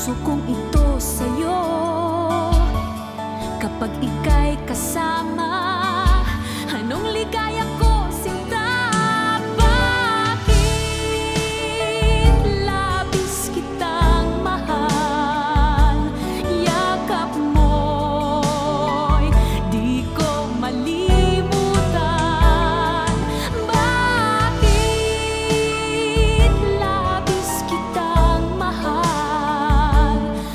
puso kong ito sa'yo. Kapag ika'y kasama, anong ligaya ko, sinta? Bakit labis kitang mahal? Yakap mo'y di ko malimutan. Bakit labis kitang mahal?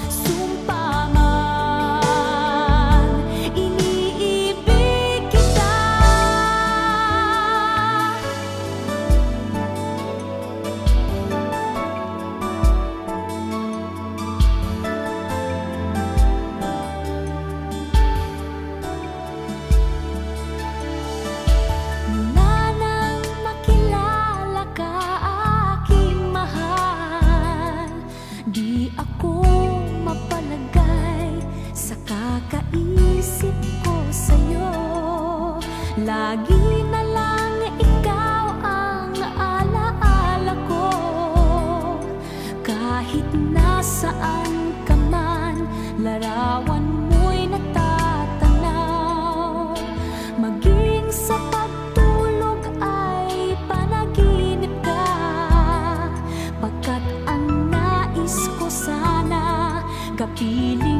Sumpa man, iniibig kita. Mula nang makilala ka, aking mahal, di ako mapalagay sa kakaisip ko sa'yo. Lagi na lang ikaw ang alaala ko. Kahit nasaan ka man, larawan mo'y natatanaw. Maging sa pagtulog ay panaginip ka, pagkat ang nais ko sana kapiling